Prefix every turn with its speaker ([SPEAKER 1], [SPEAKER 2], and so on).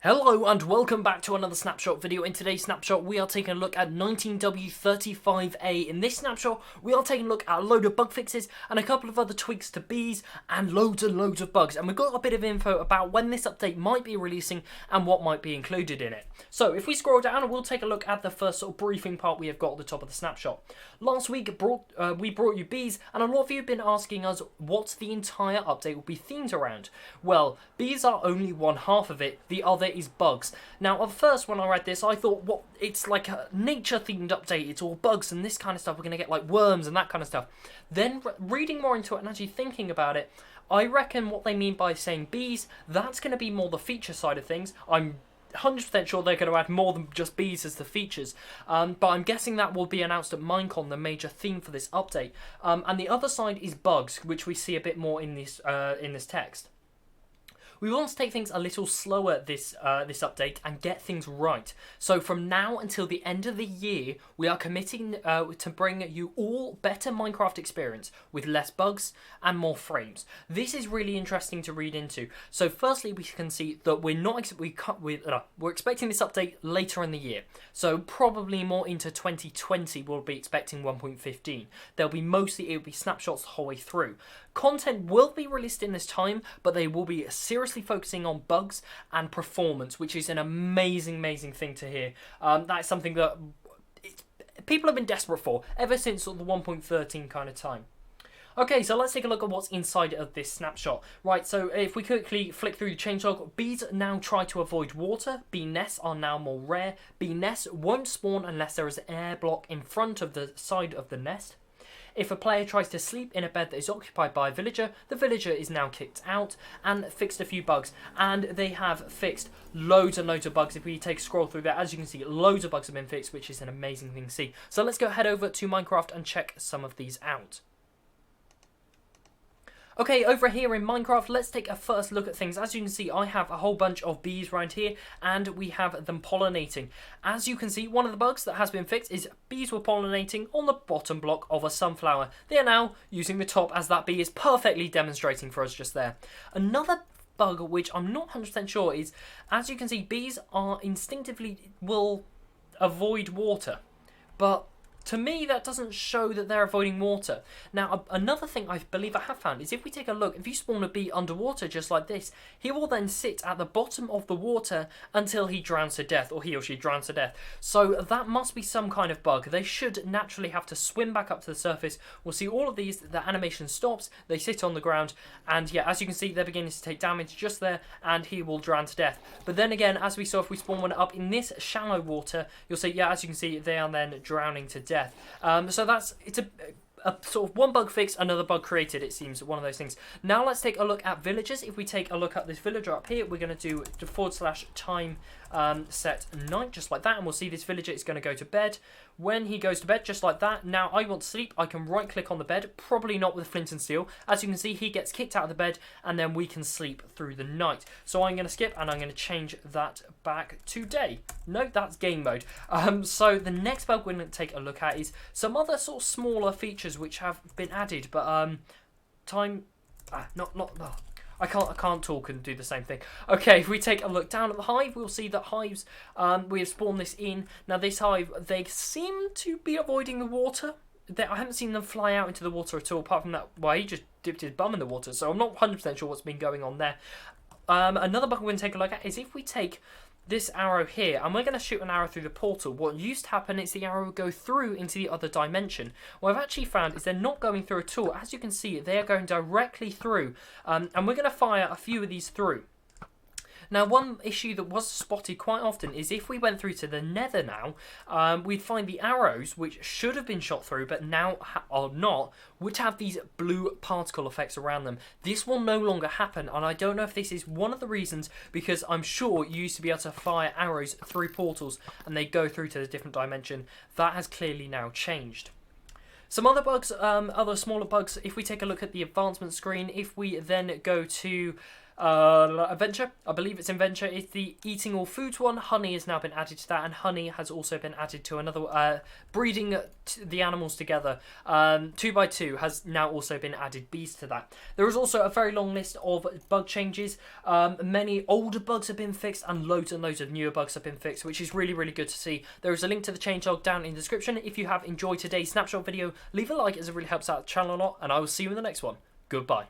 [SPEAKER 1] Hello and welcome back to another snapshot video. In today's snapshot we are taking a look at 19W35A. In this snapshot we are taking a look at a load of bug fixes and a couple of other tweaks to bees and loads of bugs, and we've got a bit of info about when this update might be releasing and what might be included in it. So if we scroll down, we'll take a look at the first sort of briefing part we have got at the top of the snapshot. Last week we brought you bees, and a lot of you have been asking us what the entire update will be themed around. Well, bees are only one half of it, the other is bugs. Now, at first when I read this, I thought, what, it's like a nature-themed update, it's all bugs and this kind of stuff, we're going to get like worms and that kind of stuff. Then reading more into it and actually thinking about it, I reckon what they mean by saying bees, that's going to be more the feature side of things. I'm 100% sure they're going to add more than just bees as the features, but I'm guessing that will be announced at Minecon, the major theme for this update. And the other side is bugs, which we see a bit more in this text. We want to take things a little slower this update and get things right. So from now until the end of the year, we are committing to bring you all better Minecraft experience with less bugs and more frames. This is really interesting to read into. So firstly, we can see that we're expecting this update later in the year. So probably more into 2020 we'll be expecting 1.15. It'll be snapshots the whole way through. Content will be released in this time, but they will be seriously focusing on bugs and performance, which is an amazing thing to hear. That is something that people have been desperate for ever since sort of the 1.13 kind of time. Okay, so let's take a look at what's inside of this snapshot. Right, so if we quickly flick through the changelog, bees now try to avoid water, bee nests are now more rare, bee nests won't spawn unless there is an air block in front of the side of the nest. If a player tries to sleep in a bed that is occupied by a villager, the villager is now kicked out, and fixed a few bugs. And they have fixed loads and loads of bugs. If we take a scroll through there, as you can see, loads of bugs have been fixed, which is an amazing thing to see. So let's go head over to Minecraft and check some of these out. Okay, over here in Minecraft, let's take a first look at things. As you can see, I have a whole bunch of bees around here, and we have them pollinating. As you can see, one of the bugs that has been fixed is bees were pollinating on the bottom block of a sunflower. They are now using the top, as that bee is perfectly demonstrating for us just there. Another bug, which I'm not 100% sure, is, as you can see, bees are instinctively will avoid water, but to me, that doesn't show that they're avoiding water. Now, another thing I believe I have found is if we take a look, if you spawn a bee underwater just like this, he will then sit at the bottom of the water until he drowns to death, or he or she drowns to death. So that must be some kind of bug. They should naturally have to swim back up to the surface. We'll see all of these, the animation stops, they sit on the ground, and yeah, as you can see, they're beginning to take damage just there, and he will drown to death. But then again, as we saw, if we spawn one up in this shallow water, you'll see, yeah, as you can see, they are then drowning to death. So it's a sort of one bug fixed, another bug created, it seems, one of those things. Now let's take a look at villagers. If we take a look at this villager up here, we're going to do /time set night, just like that, and we'll see this villager is going to go to bed. When he goes to bed, just like that, now I want to sleep, I can right click on the bed, probably not with flint and steel. As you can see, he gets kicked out of the bed, and then we can sleep through the night. So I'm going to skip, and I'm going to change that back to day. No, that's game mode. So the next bug we're going to take a look at is some other sort of smaller features which have been added, but I can't talk and do the same thing. Okay, if we take a look down at the hive, we'll see that hives, we have spawned this in. Now this hive, they seem to be avoiding the water. I haven't seen them fly out into the water at all, apart from that, well, he just dipped his bum in the water, so I'm not 100% sure what's been going on there. Another bug we're going to take a look at is if we take this arrow here, and we're going to shoot an arrow through the portal. What used to happen is the arrow would go through into the other dimension. What I've actually found is they're not going through at all. As you can see, they are going directly through, and we're going to fire a few of these through. Now, one issue that was spotted quite often is if we went through to the nether now, we'd find the arrows, which should have been shot through, but now are not, would have these blue particle effects around them. This will no longer happen, and I don't know if this is one of the reasons, because I'm sure you used to be able to fire arrows through portals, and they go through to a different dimension. That has clearly now changed. Some other bugs, other smaller bugs, if we take a look at the advancement screen, if we then go to Adventure. I believe it's Adventure. It's the eating all foods one. Honey has now been added to that, and honey has also been added to another breeding the animals together. 2x2 has now also been added bees to that. There is also a very long list of bug changes. Many older bugs have been fixed, and loads of newer bugs have been fixed, which is really, really good to see. There is a link to the changelog down in the description. If you have enjoyed today's snapshot video, leave a like as it really helps out the channel a lot, and I will see you in the next one. Goodbye.